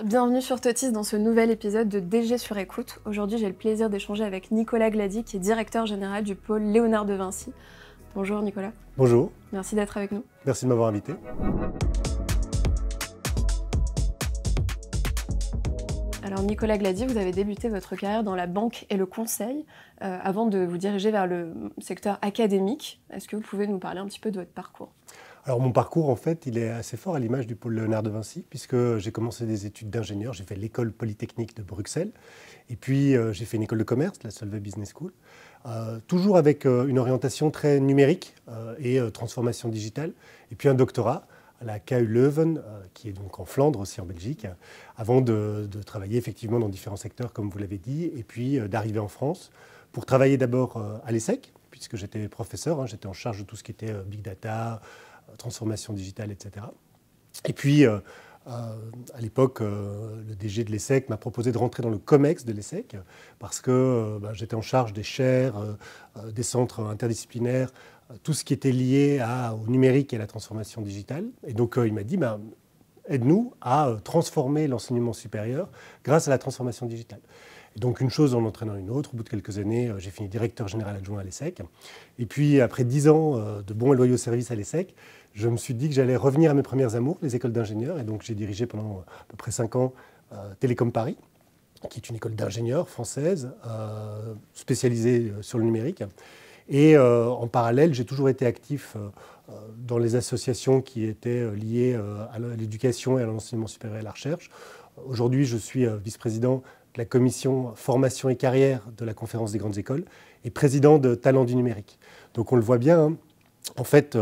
Bienvenue sur Totis dans ce nouvel épisode de DG sur écoute. Aujourd'hui, j'ai le plaisir d'échanger avec Nicolas Glady, qui est directeur général du pôle Léonard de Vinci. Bonjour Nicolas. Bonjour. Merci d'être avec nous. Merci de m'avoir invité. Alors Nicolas Glady, vous avez débuté votre carrière dans la banque et le conseil avant de vous diriger vers le secteur académique. Est-ce que vous pouvez nous parler un petit peu de votre parcours ? Alors mon parcours, en fait, il est assez fort à l'image du pôle Léonard de Vinci, puisque j'ai commencé des études d'ingénieur. J'ai fait l'école polytechnique de Bruxelles, et puis j'ai fait une école de commerce, la Solvay Business School, toujours avec une orientation très numérique et transformation digitale, et puis un doctorat à la KU Leuven, qui est donc en Flandre, aussi en Belgique, avant de travailler effectivement dans différents secteurs, comme vous l'avez dit, et puis d'arriver en France pour travailler d'abord à l'ESSEC, puisque j'étais professeur, j'étais en charge de tout ce qui était big data, transformation digitale, etc. Et puis, à l'époque, le DG de l'ESSEC m'a proposé de rentrer dans le COMEX de l'ESSEC parce que j'étais en charge des chaires, des centres interdisciplinaires, tout ce qui était lié au numérique et à la transformation digitale. Et donc, il m'a dit, aide-nous à transformer l'enseignement supérieur grâce à la transformation digitale. Et donc, une chose en entraînant une autre. Au bout de quelques années, j'ai fini directeur général adjoint à l'ESSEC. Et puis, après 10 ans de bons et loyaux services à l'ESSEC, je me suis dit que j'allais revenir à mes premières amours, les écoles d'ingénieurs. Et donc, j'ai dirigé pendant à peu près 5 ans Télécom Paris, qui est une école d'ingénieurs française spécialisée sur le numérique. Et en parallèle, j'ai toujours été actif dans les associations qui étaient liées à l'éducation et à l'enseignement supérieur et à la recherche. Aujourd'hui, je suis vice-président de la commission formation et carrière de la conférence des grandes écoles et président de Talents du numérique. Donc on le voit bien, en fait,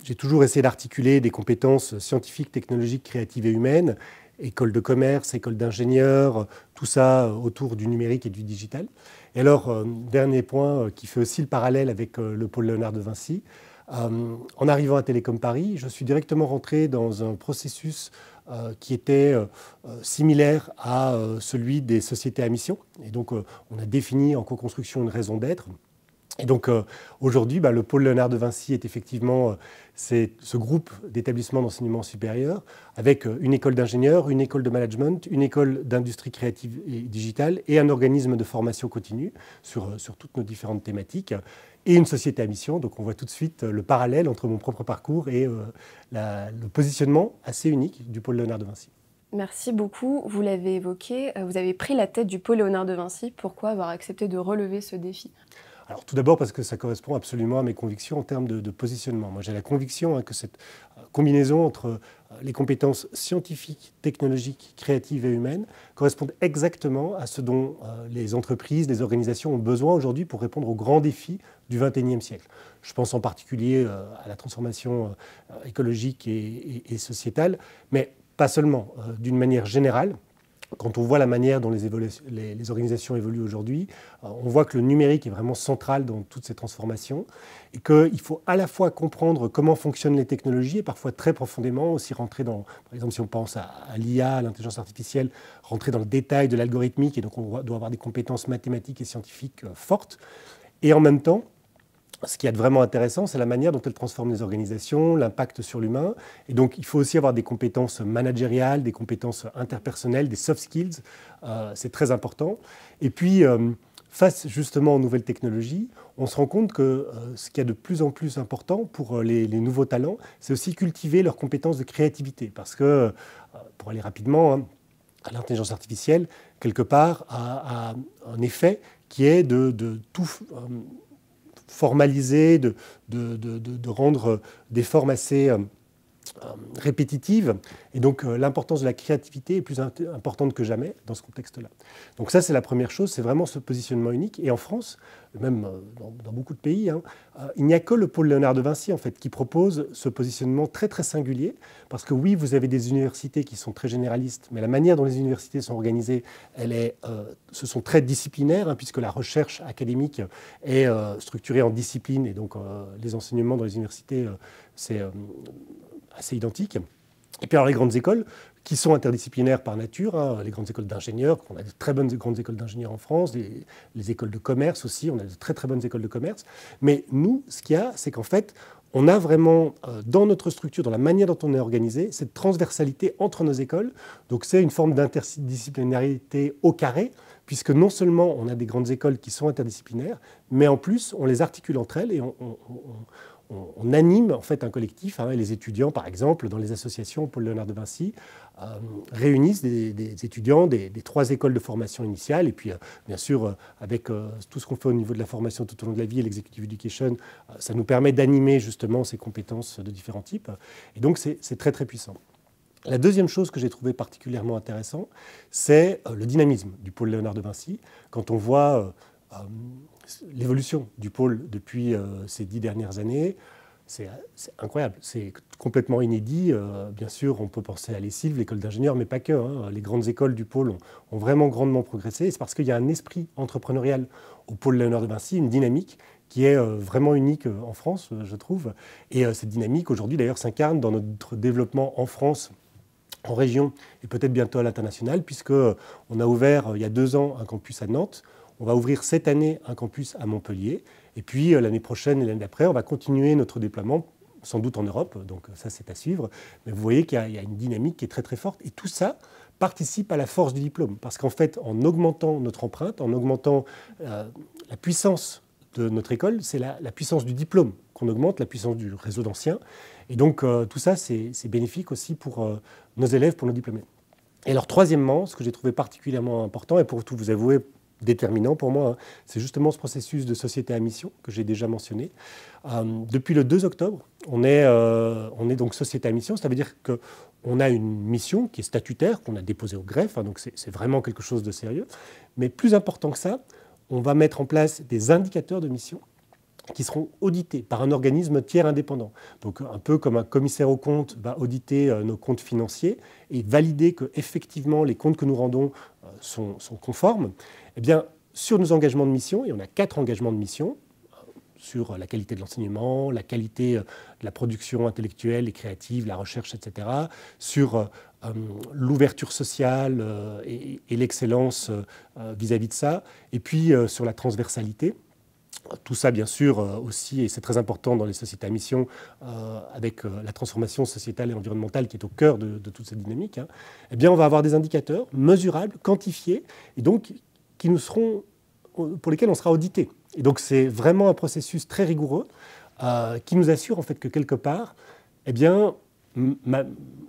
j'ai toujours essayé d'articuler des compétences scientifiques, technologiques, créatives et humaines, école de commerce, école d'ingénieurs, tout ça autour du numérique et du digital. Et alors, dernier point qui fait aussi le parallèle avec le pôle Léonard de Vinci, en arrivant à Télécom Paris, je suis directement rentré dans un processus qui était similaire à celui des sociétés à mission. Et donc, on a défini en co-construction une raison d'être. Et donc aujourd'hui, le pôle Léonard de Vinci est effectivement c'est ce groupe d'établissements d'enseignement supérieur avec une école d'ingénieurs, une école de management, une école d'industrie créative et digitale et un organisme de formation continue sur toutes nos différentes thématiques et une société à mission. Donc on voit tout de suite le parallèle entre mon propre parcours et le positionnement assez unique du pôle Léonard de Vinci. Merci beaucoup. Vous l'avez évoqué, vous avez pris la tête du pôle Léonard de Vinci. Pourquoi avoir accepté de relever ce défi ? Alors tout d'abord parce que ça correspond absolument à mes convictions en termes de positionnement. Moi j'ai la conviction que cette combinaison entre les compétences scientifiques, technologiques, créatives et humaines correspondent exactement à ce dont les entreprises, les organisations ont besoin aujourd'hui pour répondre aux grands défis du XXIe siècle. Je pense en particulier à la transformation écologique et sociétale, mais pas seulement, d'une manière générale. Quand on voit la manière dont les organisations évoluent aujourd'hui, on voit que le numérique est vraiment central dans toutes ces transformations et qu'il faut à la fois comprendre comment fonctionnent les technologies et parfois très profondément aussi rentrer dans, par exemple si on pense à l'IA, à l'intelligence artificielle, rentrer dans le détail de l'algorithmique et donc on doit avoir des compétences mathématiques et scientifiques fortes. Et en même temps, ce qui est vraiment intéressant, c'est la manière dont elle transforme les organisations, l'impact sur l'humain. Et donc, il faut aussi avoir des compétences managériales, des compétences interpersonnelles, des soft skills. C'est très important. Et puis, face justement aux nouvelles technologies, on se rend compte que ce qui est de plus en plus important pour les nouveaux talents, c'est aussi cultiver leurs compétences de créativité. Parce que, pour aller rapidement, l'intelligence artificielle, quelque part, a un effet qui est de tout formaliser, de rendre des formes assez répétitives. Et donc l'importance de la créativité est plus importante que jamais dans ce contexte-là. Donc ça, c'est la première chose, c'est vraiment ce positionnement unique. Et en France, même dans beaucoup de pays, il n'y a que le pôle Léonard de Vinci en fait, qui propose ce positionnement très très singulier. Parce que oui, vous avez des universités qui sont très généralistes, mais la manière dont les universités sont organisées, ce sont très disciplinaires, puisque la recherche académique est structurée en disciplines. Et donc les enseignements dans les universités, c'est assez identique. Et puis alors les grandes écoles, qui sont interdisciplinaires par nature, les grandes écoles d'ingénieurs, on a de très bonnes grandes écoles d'ingénieurs en France, les écoles de commerce aussi, on a de très très bonnes écoles de commerce. Mais nous, ce qu'il y a, c'est qu'en fait, on a vraiment, dans notre structure, dans la manière dont on est organisé, cette transversalité entre nos écoles. Donc c'est une forme d'interdisciplinarité au carré, puisque non seulement on a des grandes écoles qui sont interdisciplinaires, mais en plus on les articule entre elles et on anime en fait un collectif. Les étudiants, par exemple, dans les associations Paul Léonard de Vinci, réunissent des étudiants des 3 écoles de formation initiale. Et puis, bien sûr, avec tout ce qu'on fait au niveau de la formation tout au long de la vie et l'executive education, ça nous permet d'animer justement ces compétences de différents types. Et donc, c'est très, très puissant. La deuxième chose que j'ai trouvé particulièrement intéressant, c'est le dynamisme du pôle Léonard de Vinci. Quand on voit l'évolution du pôle depuis ces 10 dernières années, c'est incroyable, c'est complètement inédit. Bien sûr, on peut penser à l'ESSILV, l'école d'ingénieurs, mais pas que. Les grandes écoles du pôle ont vraiment grandement progressé. C'est parce qu'il y a un esprit entrepreneurial au pôle Léonard de Vinci, une dynamique qui est vraiment unique en France, je trouve. Et cette dynamique, aujourd'hui, d'ailleurs, s'incarne dans notre développement en France, en région et peut-être bientôt à l'international, puisqu'on a ouvert il y a 2 ans un campus à Nantes. On va ouvrir cette année un campus à Montpellier. Et puis l'année prochaine et l'année d'après, on va continuer notre déploiement, sans doute en Europe. Donc ça, c'est à suivre. Mais vous voyez qu'il y a une dynamique qui est très très forte. Et tout ça participe à la force du diplôme. Parce qu'en fait, en augmentant notre empreinte, en augmentant la puissance de notre école, c'est la puissance du diplôme qu'on augmente, la puissance du réseau d'anciens. Et donc tout ça, c'est bénéfique aussi pour nos élèves, pour nos diplômés. Et alors troisièmement, ce que j'ai trouvé particulièrement important, et pour tout vous avouer, déterminant pour moi, c'est justement ce processus de société à mission que j'ai déjà mentionné. Depuis le 2 octobre, on est donc société à mission, ça veut dire qu'on a une mission qui est statutaire, qu'on a déposée au greffe, donc c'est vraiment quelque chose de sérieux. Mais plus important que ça, on va mettre en place des indicateurs de mission qui seront audités par un organisme tiers indépendant. Donc un peu comme un commissaire aux comptes va auditer nos comptes financiers et valider qu'effectivement les comptes que nous rendons sont conformes. Eh bien, sur nos engagements de mission, et on a 4 engagements de mission, sur la qualité de l'enseignement, la qualité de la production intellectuelle et créative, la recherche, etc., sur l'ouverture sociale et l'excellence vis-à-vis de ça, et puis sur la transversalité. Tout ça, bien sûr, aussi, et c'est très important dans les sociétés à mission, avec la transformation sociétale et environnementale qui est au cœur de toute cette dynamique, eh bien, on va avoir des indicateurs mesurables, quantifiés, et donc pour lesquels on sera audité. Et donc, c'est vraiment un processus très rigoureux qui nous assure, en fait, que quelque part, eh bien,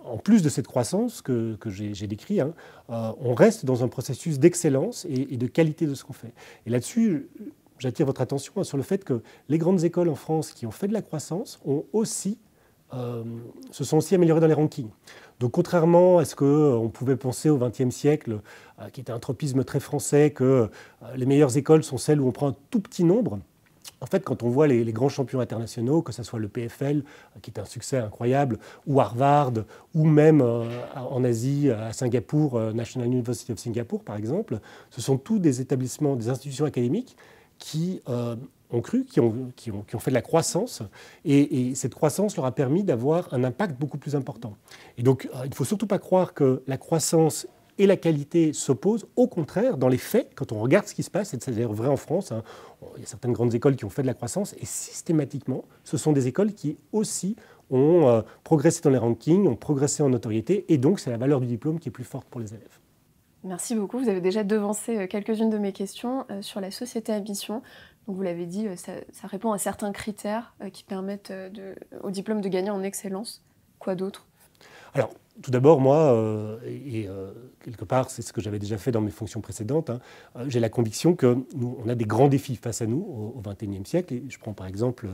en plus de cette croissance que j'ai décrite, on reste dans un processus d'excellence et de qualité de ce qu'on fait. Et là-dessus, j'attire votre attention sur le fait que les grandes écoles en France qui ont fait de la croissance se sont aussi améliorées dans les rankings. Donc contrairement à ce qu'on pouvait penser au XXe siècle, qui était un tropisme très français, que les meilleures écoles sont celles où on prend un tout petit nombre, en fait, quand on voit les grands champions internationaux, que ce soit le PFL, qui est un succès incroyable, ou Harvard, ou même en Asie, à Singapour, National University of Singapore, par exemple, ce sont tous des établissements, des institutions académiques qui ont cru, qui ont fait de la croissance, et cette croissance leur a permis d'avoir un impact beaucoup plus important. Et donc, il ne faut surtout pas croire que la croissance et la qualité s'opposent. Au contraire, dans les faits, quand on regarde ce qui se passe, et c'est d'ailleurs vrai en France, il y a certaines grandes écoles qui ont fait de la croissance, et systématiquement, ce sont des écoles qui aussi ont progressé dans les rankings, ont progressé en notoriété, et donc c'est la valeur du diplôme qui est plus forte pour les élèves. Merci beaucoup. Vous avez déjà devancé quelques-unes de mes questions sur la société à mission. Donc vous l'avez dit, ça répond à certains critères qui permettent au diplôme de gagner en excellence. Quoi d'autre ? Alors, tout d'abord, moi, quelque part, c'est ce que j'avais déjà fait dans mes fonctions précédentes, j'ai la conviction qu'on a des grands défis face à nous au XXIe siècle. Et je prends par exemple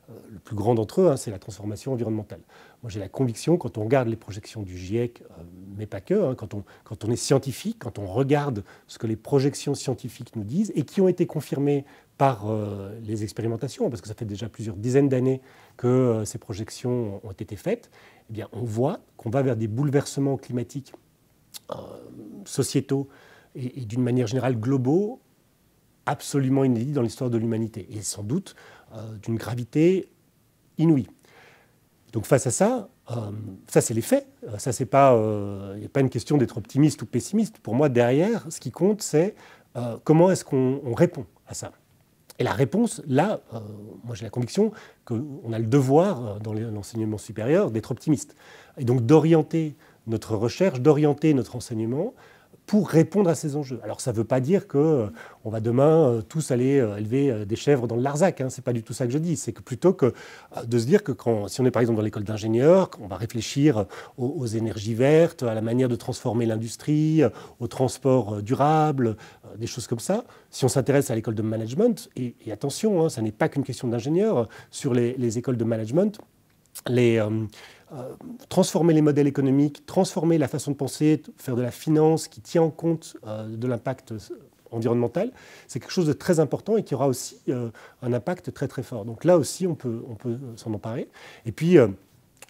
le plus grand d'entre eux, c'est la transformation environnementale. Moi, j'ai la conviction, quand on regarde les projections du GIEC, mais pas que, quand on est scientifique, quand on regarde ce que les projections scientifiques nous disent et qui ont été confirmées par les expérimentations, parce que ça fait déjà plusieurs dizaines d'années que ces projections ont été faites, eh bien, on voit qu'on va vers des bouleversements climatiques sociétaux et d'une manière générale globaux absolument inédits dans l'histoire de l'humanité, et sans doute d'une gravité inouïe. Donc face à ça, ça c'est les faits, ça c'est pas, il n'y a pas une question d'être optimiste ou pessimiste. Pour moi, derrière, ce qui compte, c'est comment est-ce qu'on répond à ça. Et la réponse, là, moi j'ai la conviction qu'on a le devoir, dans l'enseignement supérieur, d'être optimiste. Et donc d'orienter notre recherche, d'orienter notre enseignement pour répondre à ces enjeux. Alors ça ne veut pas dire qu'on va demain tous aller élever des chèvres dans le Larzac, hein, ce n'est pas du tout ça que je dis, c'est que plutôt que de se dire que si on est par exemple dans l'école d'ingénieur, on va réfléchir aux énergies vertes, à la manière de transformer l'industrie, au transport durable, des choses comme ça. Si on s'intéresse à l'école de management, et attention, hein, ça n'est pas qu'une question d'ingénieur, sur les écoles de management, transformer les modèles économiques, transformer la façon de penser, faire de la finance qui tient en compte de l'impact environnemental, c'est quelque chose de très important et qui aura aussi un impact très très fort. Donc là aussi, on peut s'en emparer. Et puis,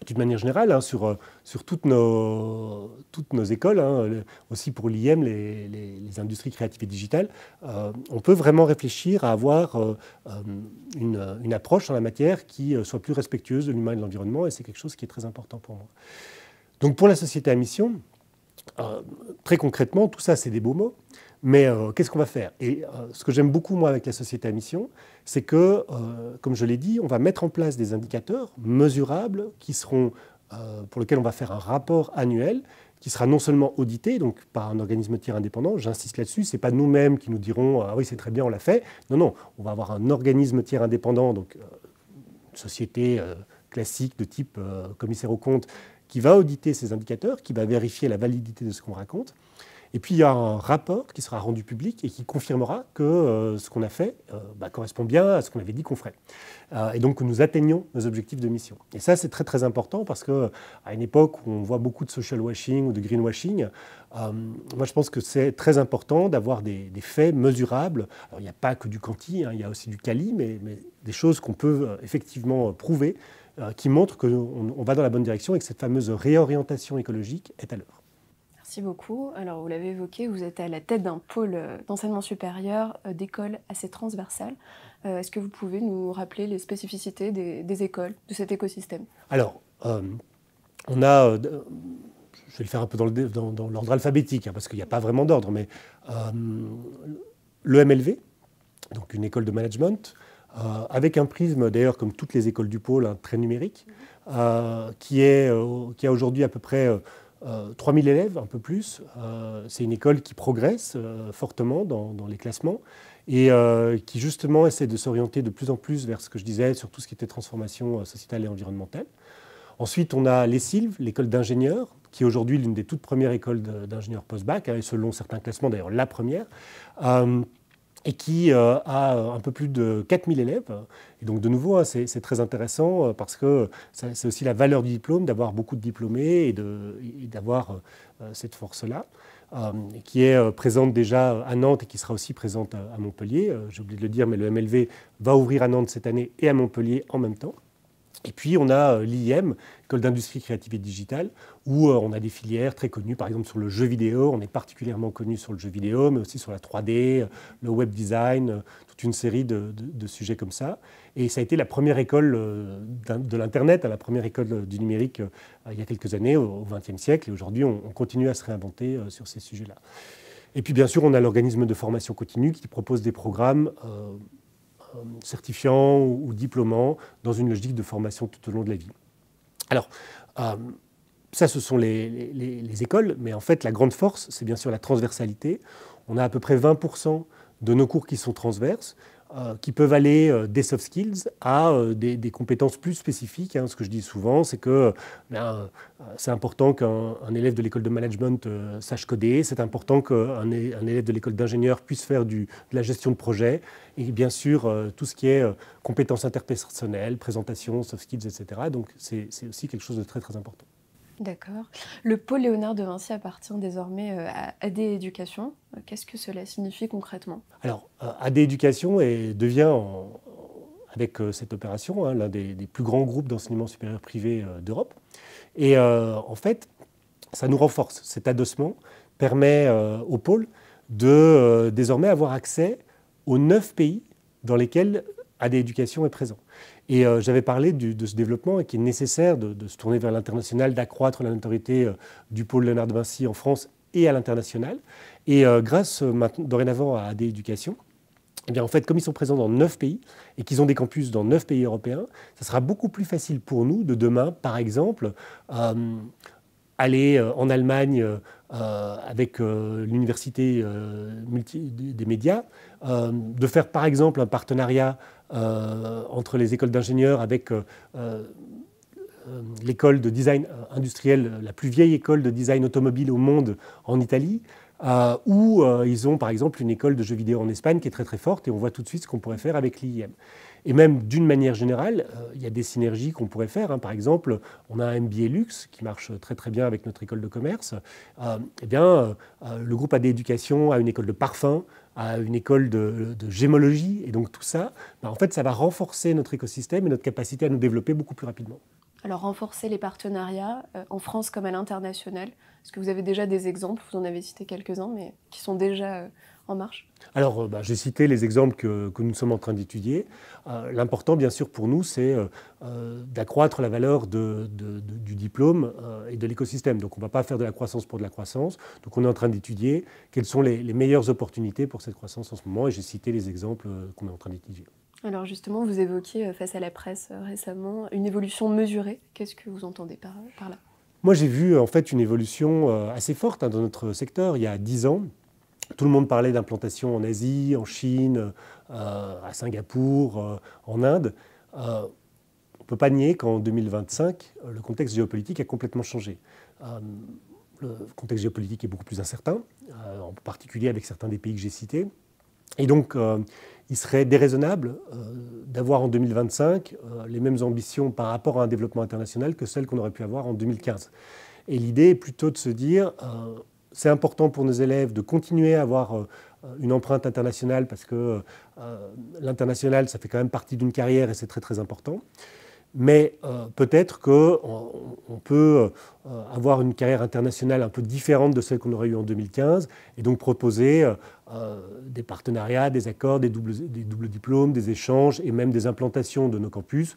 d'une manière générale, hein, sur toutes nos écoles, hein, aussi pour l'IM, les industries créatives et digitales, on peut vraiment réfléchir à avoir une approche en la matière qui soit plus respectueuse de l'humain et de l'environnement, et c'est quelque chose qui est très important pour moi. Donc pour la société à mission, très concrètement, tout ça c'est des beaux mots, mais qu'est-ce qu'on va faire? Et ce que j'aime beaucoup moi avec la société à mission, c'est que, comme je l'ai dit, on va mettre en place des indicateurs mesurables qui seront, pour lesquels on va faire un rapport annuel qui sera non seulement audité, donc par un organisme tiers indépendant, j'insiste là-dessus, ce n'est pas nous-mêmes qui nous dirons « ah oui, c'est très bien, on l'a fait ». Non, non, on va avoir un organisme tiers indépendant, donc une société classique de type commissaire aux comptes, qui va auditer ces indicateurs, qui va vérifier la validité de ce qu'on raconte. Et puis il y a un rapport qui sera rendu public et qui confirmera que ce qu'on a fait correspond bien à ce qu'on avait dit qu'on ferait. Et donc que nous atteignons nos objectifs de mission. Et ça c'est très très important parce qu'à une époque où on voit beaucoup de social washing ou de greenwashing, moi je pense que c'est très important d'avoir des faits mesurables. Alors il n'y a pas que du quanti, hein, il y a aussi du quali, mais des choses qu'on peut effectivement prouver qui montrent qu'on va dans la bonne direction et que cette fameuse réorientation écologique est à l'heure. Merci beaucoup. Alors, vous l'avez évoqué, vous êtes à la tête d'un pôle d'enseignement supérieur d'écoles assez transversales. Est-ce que vous pouvez nous rappeler les spécificités des écoles, de cet écosystème? Alors, on a, je vais le faire un peu dans l'ordre alphabétique, hein, parce qu'il n'y a pas vraiment d'ordre, mais l'EMLV, donc une école de management, avec un prisme, d'ailleurs, comme toutes les écoles du pôle, hein, très numérique, qui a aujourd'hui à peu près 3000 élèves, un peu plus. C'est une école qui progresse fortement dans les classements et qui justement essaie de s'orienter de plus en plus vers ce que je disais sur tout ce qui était transformation sociétale et environnementale. Ensuite, on a l'ESILV, l'école d'ingénieurs, qui est aujourd'hui l'une des toutes premières écoles d'ingénieurs post-bac, hein, et selon certains classements d'ailleurs la première, et qui a un peu plus de 4000 élèves. Et donc de nouveau, hein, c'est très intéressant parce que c'est aussi la valeur du diplôme, d'avoir beaucoup de diplômés et d'avoir cette force-là, qui est présente déjà à Nantes et qui sera aussi présente à Montpellier. J'ai oublié de le dire, mais le MLV va ouvrir à Nantes cette année et à Montpellier en même temps. Et puis on a l'IM, École d'industrie créative et digitale, où on a des filières très connues, par exemple sur le jeu vidéo. On est particulièrement connu sur le jeu vidéo, mais aussi sur la 3D, le web design, toute une série de sujets comme ça. Et ça a été la première école de l'Internet, la première école du numérique il y a quelques années, au XXe siècle. Et aujourd'hui, on continue à se réinventer sur ces sujets-là. Et puis bien sûr, on a l'organisme de formation continue qui propose des programmes certifiants ou diplômants dans une logique de formation tout au long de la vie. Alors, ça, ce sont les écoles, mais en fait, la grande force, c'est bien sûr la transversalité. On a à peu près 20% de nos cours qui sont transverses, qui peuvent aller des soft skills à des compétences plus spécifiques. Hein. Ce que je dis souvent, c'est que c'est important qu'un élève de l'école de management sache coder, c'est important qu'un élève de l'école d'ingénieur puisse faire de la gestion de projet, et bien sûr tout ce qui est compétences interpersonnelles, présentation, soft skills, etc. Donc c'est aussi quelque chose de très très important. D'accord. Le pôle Léonard de Vinci appartient désormais à AD Éducation. Qu'est-ce que cela signifie concrètement? Alors, AD Éducation devient, avec cette opération, hein, l'un des plus grands groupes d'enseignement supérieur privé d'Europe. Et en fait, ça nous renforce. Cet adossement permet au pôle de désormais avoir accès aux 9 pays dans lesquels AD Éducation est présent. Et j'avais parlé de ce développement et qui est nécessaire de se tourner vers l'international, d'accroître la notoriété du pôle Léonard de Vinci en France et à l'international. Et grâce dorénavant à AD Éducation, eh bien, en fait, comme ils sont présents dans 9 pays et qu'ils ont des campus dans 9 pays européens, ça sera beaucoup plus facile pour nous de demain, par exemple, aller en Allemagne avec l'université des médias, de faire par exemple un partenariat entre les écoles d'ingénieurs avec l'école de design industriel, la plus vieille école de design automobile au monde en Italie, où ils ont par exemple une école de jeux vidéo en Espagne qui est très très forte, et on voit tout de suite ce qu'on pourrait faire avec l'IIM. Et même d'une manière générale, il y a des synergies qu'on pourrait faire, hein. Par exemple, on a un MBA Luxe qui marche très très bien avec notre école de commerce. Le groupe AD Éducation a une école de parfum, a une école de gémologie, et donc tout ça, en fait, ça va renforcer notre écosystème et notre capacité à nous développer beaucoup plus rapidement. Alors renforcer les partenariats en France comme à l'international. Est-ce que vous avez déjà des exemples? Vous en avez cité quelques-uns, mais qui sont déjà en marche. Alors, j'ai cité les exemples que nous sommes en train d'étudier. L'important, bien sûr, pour nous, c'est d'accroître la valeur du diplôme et de l'écosystème. Donc, on ne va pas faire de la croissance pour de la croissance. Donc, on est en train d'étudier quelles sont les meilleures opportunités pour cette croissance en ce moment. Et j'ai cité les exemples qu'on est en train d'étudier. Alors justement, vous évoquiez face à la presse récemment une évolution mesurée. Qu'est-ce que vous entendez par là? Moi, j'ai vu en fait une évolution assez forte dans notre secteur. Il y a 10 ans, tout le monde parlait d'implantation en Asie, en Chine, à Singapour, en Inde. On ne peut pas nier qu'en 2025, le contexte géopolitique a complètement changé. Le contexte géopolitique est beaucoup plus incertain, en particulier avec certains des pays que j'ai cités. Et donc, il serait déraisonnable d'avoir en 2025 les mêmes ambitions par rapport à un développement international que celles qu'on aurait pu avoir en 2015. Et l'idée est plutôt de se dire, c'est important pour nos élèves de continuer à avoir une empreinte internationale parce que l'international, ça fait quand même partie d'une carrière et c'est très très important. Mais peut-être qu'on peut avoir une carrière internationale un peu différente de celle qu'on aurait eue en 2015 et donc proposer des partenariats, des accords, des doubles diplômes, des échanges et même des implantations de nos campus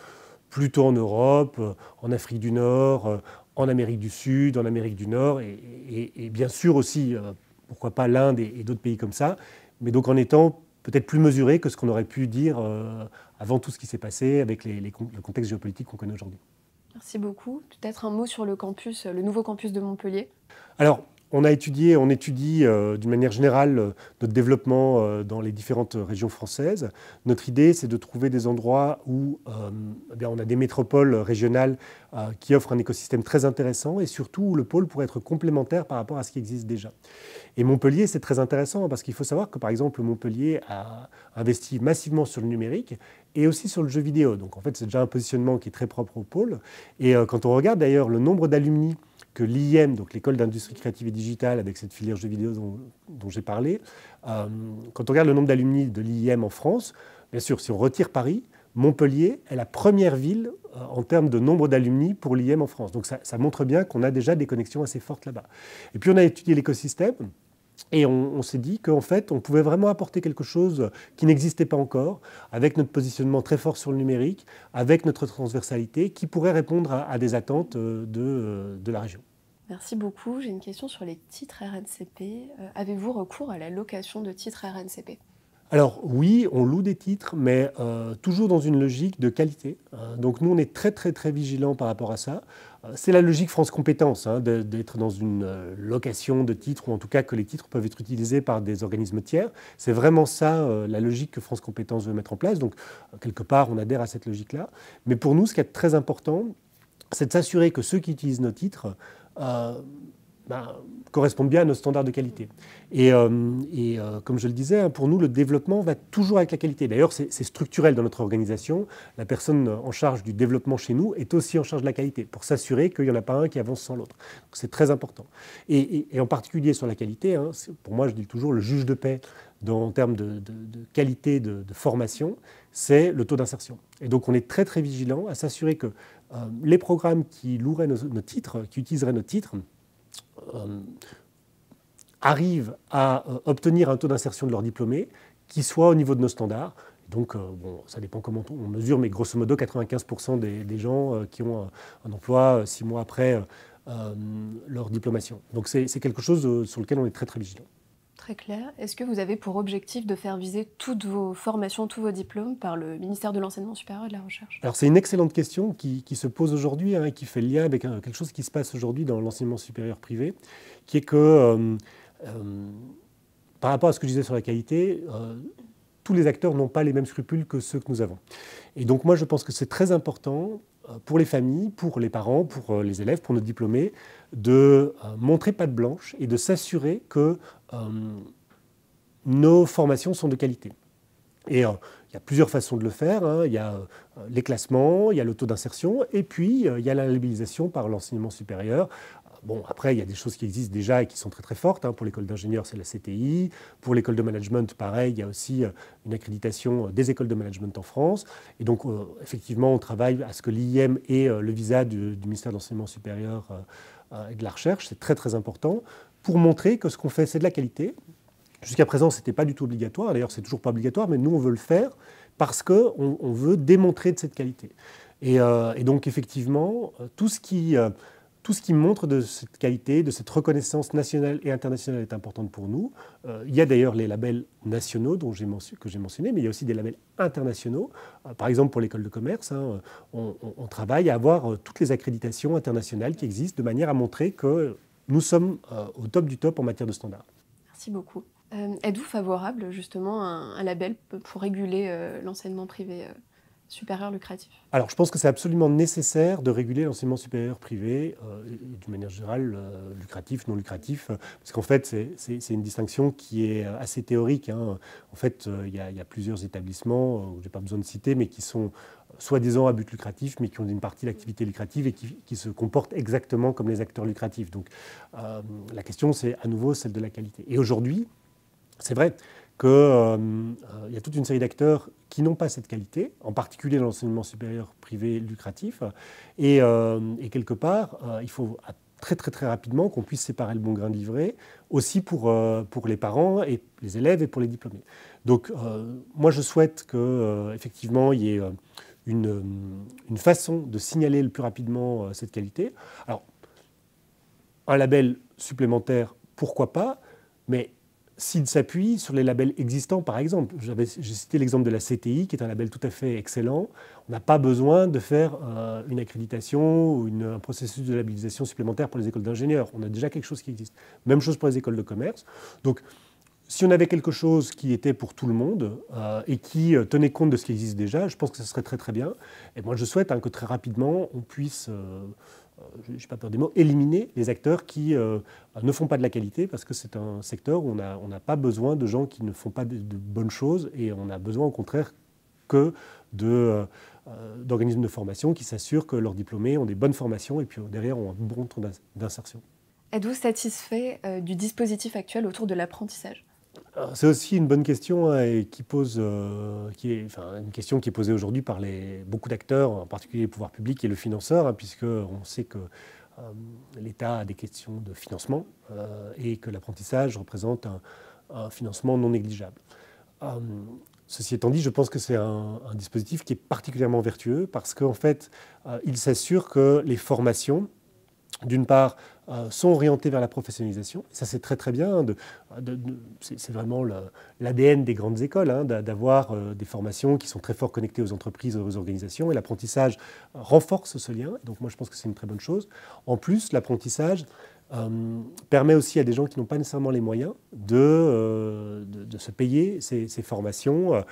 plutôt en Europe, en Afrique du Nord, en Amérique du Sud, en Amérique du Nord et bien sûr aussi, pourquoi pas l'Inde et d'autres pays comme ça, mais donc en étant peut-être plus mesuré que ce qu'on aurait pu dire avant tout ce qui s'est passé avec le contexte géopolitique qu'on connaît aujourd'hui. Merci beaucoup. Peut-être un mot sur le campus, le nouveau campus de Montpellier. Alors, on étudie d'une manière générale notre développement dans les différentes régions françaises. Notre idée, c'est de trouver des endroits où on a des métropoles régionales qui offrent un écosystème très intéressant et surtout où le pôle pourrait être complémentaire par rapport à ce qui existe déjà. Et Montpellier, c'est très intéressant parce qu'il faut savoir que, par exemple, Montpellier a investi massivement sur le numérique et aussi sur le jeu vidéo. Donc, en fait, c'est déjà un positionnement qui est très propre au pôle. Et quand on regarde d'ailleurs le nombre d'alumni que l'IM, donc l'école d'industrie créative et digitale, avec cette filière jeux vidéo dont j'ai parlé, quand on regarde le nombre d'alumni de l'IM en France, bien sûr, si on retire Paris, Montpellier est la première ville en termes de nombre d'alumni pour l'IM en France. Donc ça montre bien qu'on a déjà des connexions assez fortes là-bas. Et puis on a étudié l'écosystème et on s'est dit qu'en fait, on pouvait vraiment apporter quelque chose qui n'existait pas encore, avec notre positionnement très fort sur le numérique, avec notre transversalité, qui pourrait répondre à des attentes de la région. Merci beaucoup. J'ai une question sur les titres RNCP. Avez-vous recours à la location de titres RNCP ? Alors oui, on loue des titres, mais toujours dans une logique de qualité. Donc nous, on est très très très vigilants par rapport à ça. C'est la logique France Compétences, d'être dans une location de titres, ou en tout cas que les titres peuvent être utilisés par des organismes tiers. C'est vraiment ça la logique que France Compétences veut mettre en place. Donc quelque part, on adhère à cette logique-là. Mais pour nous, ce qui est très important, c'est de s'assurer que ceux qui utilisent nos titres correspondent bien à nos standards de qualité. Et comme je le disais, pour nous, le développement va toujours avec la qualité. D'ailleurs, c'est structurel dans notre organisation. La personne en charge du développement chez nous est aussi en charge de la qualité, pour s'assurer qu'il n'y en a pas un qui avance sans l'autre. C'est très important. Et en particulier sur la qualité, pour moi, je dis toujours, le juge de paix en termes de qualité de formation, c'est le taux d'insertion. Et donc, on est très, très vigilant à s'assurer que les programmes qui loueraient nos titres, qui utiliseraient nos titres, arrivent à obtenir un taux d'insertion de leurs diplômés qui soit au niveau de nos standards. Donc, ça dépend comment on mesure, mais grosso modo, 95% des gens qui ont un emploi 6 mois après leur diplomation. Donc, c'est quelque chose sur lequel on est très, très vigilant. Très clair. Est-ce que vous avez pour objectif de faire viser toutes vos formations, tous vos diplômes par le ministère de l'Enseignement supérieur et de la Recherche? Alors c'est une excellente question qui se pose aujourd'hui, hein, et qui fait le lien avec quelque chose qui se passe aujourd'hui dans l'enseignement supérieur privé, qui est que par rapport à ce que je disais sur la qualité, tous les acteurs n'ont pas les mêmes scrupules que ceux que nous avons. Et donc moi je pense que c'est très important pour les familles, pour les parents, pour les élèves, pour nos diplômés, de montrer patte blanche et de s'assurer que nos formations sont de qualité. Et il y a plusieurs façons de le faire, hein. Il y a les classements, il y a le taux d'insertion, et puis il y a la labellisation par l'enseignement supérieur. Bon, après, il y a des choses qui existent déjà et qui sont très très fortes, hein. Pour l'école d'ingénieur, c'est la CTI. Pour l'école de management, pareil, il y a aussi une accréditation des écoles de management en France. Et donc, effectivement, on travaille à ce que l'IEM ait le visa du ministère de l'Enseignement supérieur et de la Recherche. C'est très très important pour montrer que ce qu'on fait, c'est de la qualité. Jusqu'à présent, ce n'était pas du tout obligatoire. D'ailleurs, c'est toujours pas obligatoire, mais nous, on veut le faire parce qu'on veut démontrer de cette qualité. Et donc, effectivement, tout ce qui montre de cette qualité, de cette reconnaissance nationale et internationale est importante pour nous. Il y a d'ailleurs les labels nationaux que j'ai mentionnés, mais il y a aussi des labels internationaux. Par exemple, pour l'école de commerce, hein, on travaille à avoir toutes les accréditations internationales qui existent de manière à montrer que nous sommes au top du top en matière de standards. Merci beaucoup. Êtes-vous favorable justement à un label pour réguler l'enseignement privé supérieur lucratif? Alors, je pense que c'est absolument nécessaire de réguler l'enseignement supérieur privé, et d'une manière générale, lucratif, non lucratif, parce qu'en fait, c'est une distinction qui est assez théorique, hein. En fait, il y a plusieurs établissements, je n'ai pas besoin de citer, mais qui sont soi-disant à but lucratif, mais qui ont une partie d'activité lucrative et qui se comportent exactement comme les acteurs lucratifs. Donc, la question, c'est à nouveau celle de la qualité. Et aujourd'hui, c'est vrai qu'il y a toute une série d'acteurs qui n'ont pas cette qualité, en particulier dans l'enseignement supérieur privé lucratif. Et quelque part, il faut très très très rapidement qu'on puisse séparer le bon grain de livret, aussi pour les parents et les élèves et pour les diplômés. Donc moi je souhaite qu'effectivement il y ait une façon de signaler le plus rapidement cette qualité. Alors, un label supplémentaire, pourquoi pas, mais s'il s'appuie sur les labels existants, par exemple. J'ai cité l'exemple de la CTI, qui est un label tout à fait excellent. On n'a pas besoin de faire une accréditation ou un processus de labellisation supplémentaire pour les écoles d'ingénieurs. On a déjà quelque chose qui existe. Même chose pour les écoles de commerce. Donc, si on avait quelque chose qui était pour tout le monde et qui tenait compte de ce qui existe déjà, je pense que ce serait très très bien. Et moi, je souhaite que très rapidement, on puisse... je n'ai pas peur des mots, éliminer les acteurs qui ne font pas de la qualité, parce que c'est un secteur où on n'a pas besoin de gens qui ne font pas de bonnes choses, et on a besoin au contraire que d'organismes de formation qui s'assurent que leurs diplômés ont des bonnes formations et puis derrière ont un bon temps d'insertion. Êtes-vous satisfait du dispositif actuel autour de l'apprentissage? C'est aussi une bonne question, hein, et une question qui est posée aujourd'hui par beaucoup d'acteurs, en particulier les pouvoirs publics et le financeur, hein, puisqu'on sait que l'État a des questions de financement et que l'apprentissage représente un financement non négligeable. Ceci étant dit, je pense que c'est un dispositif qui est particulièrement vertueux parce qu'en fait, il s'assure que les formations, d'une part, sont orientés vers la professionnalisation. Ça, c'est très très bien. C'est vraiment l'ADN des grandes écoles, hein, d'avoir des formations qui sont très fort connectées aux entreprises et aux organisations. Et l'apprentissage renforce ce lien. Donc moi, je pense que c'est une très bonne chose. En plus, l'apprentissage permet aussi à des gens qui n'ont pas nécessairement les moyens de se payer ces formations,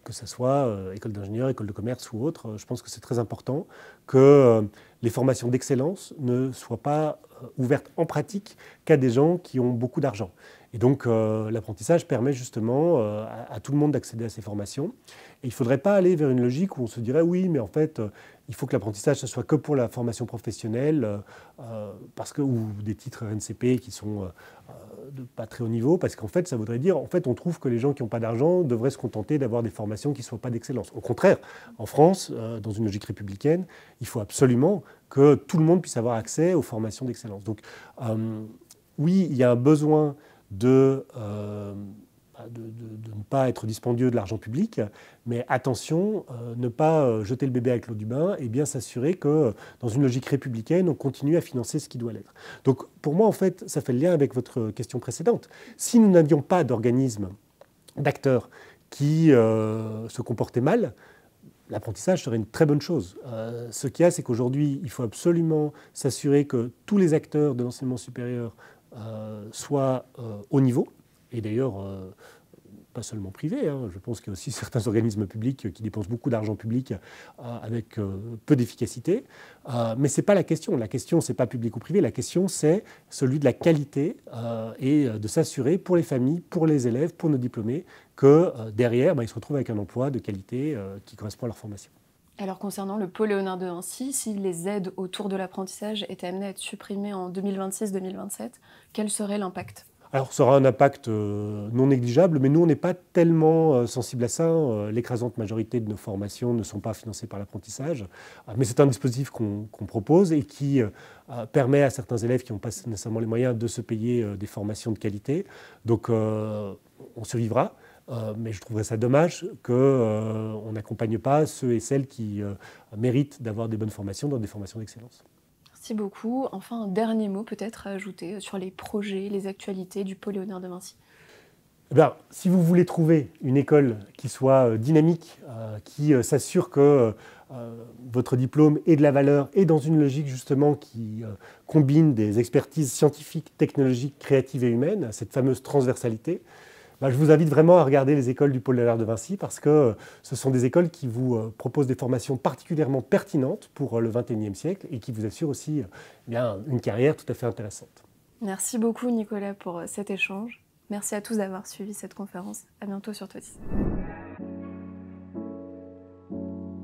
que ce soit école d'ingénieur, école de commerce ou autre. Je pense que c'est très important que les formations d'excellence ne soient pas ouvertes en pratique qu'à des gens qui ont beaucoup d'argent. Et donc l'apprentissage permet justement à tout le monde d'accéder à ces formations. Et il ne faudrait pas aller vers une logique où on se dirait oui, mais en fait, il faut que l'apprentissage ne soit que pour la formation professionnelle, ou des titres RNCP qui sont de pas très haut niveau, parce qu'en fait, ça voudrait dire, en fait, on trouve que les gens qui n'ont pas d'argent devraient se contenter d'avoir des formations qui ne soient pas d'excellence. Au contraire, en France, dans une logique républicaine, il faut absolument que tout le monde puisse avoir accès aux formations d'excellence. Donc, oui, il y a un besoin de de ne pas être dispendieux de l'argent public, mais attention, ne pas jeter le bébé avec l'eau du bain et bien s'assurer que dans une logique républicaine, on continue à financer ce qui doit l'être. Donc pour moi, en fait, ça fait le lien avec votre question précédente. Si nous n'avions pas d'organismes, d'acteurs qui se comportaient mal, l'apprentissage serait une très bonne chose. Ce qu'il y a, c'est qu'aujourd'hui, il faut absolument s'assurer que tous les acteurs de l'enseignement supérieur soient au niveau, et d'ailleurs, pas seulement privés, hein. Je pense qu'il y a aussi certains organismes publics qui dépensent beaucoup d'argent public avec peu d'efficacité. Mais ce n'est pas la question. La question, ce n'est pas public ou privé. La question, c'est celui de la qualité et de s'assurer pour les familles, pour les élèves, pour nos diplômés, que derrière, ils se retrouvent avec un emploi de qualité qui correspond à leur formation. Alors concernant le pôle Léonard de Vinci, si les aides autour de l'apprentissage étaient amenées à être supprimées en 2026-2027, quel serait l'impact ? Alors, ça aura un impact non négligeable, mais nous, on n'est pas tellement sensible à ça. L'écrasante majorité de nos formations ne sont pas financées par l'apprentissage. Mais c'est un dispositif qu'on propose et qui permet à certains élèves qui n'ont pas nécessairement les moyens de se payer des formations de qualité. Donc, on survivra. Mais je trouverais ça dommage qu'on n'accompagne pas ceux et celles qui méritent d'avoir des bonnes formations dans des formations d'excellence. Merci beaucoup. Enfin, un dernier mot peut-être à ajouter sur les projets, les actualités du pôle Léonard de Vinci. Eh bien, si vous voulez trouver une école qui soit dynamique, qui s'assure que votre diplôme ait de la valeur et dans une logique justement qui combine des expertises scientifiques, technologiques, créatives et humaines, cette fameuse transversalité, je vous invite vraiment à regarder les écoles du pôle Léonard de Vinci parce que ce sont des écoles qui vous proposent des formations particulièrement pertinentes pour le XXIe siècle et qui vous assurent aussi une carrière tout à fait intéressante. Merci beaucoup Nicolas pour cet échange. Merci à tous d'avoir suivi cette conférence. À bientôt sur Todis.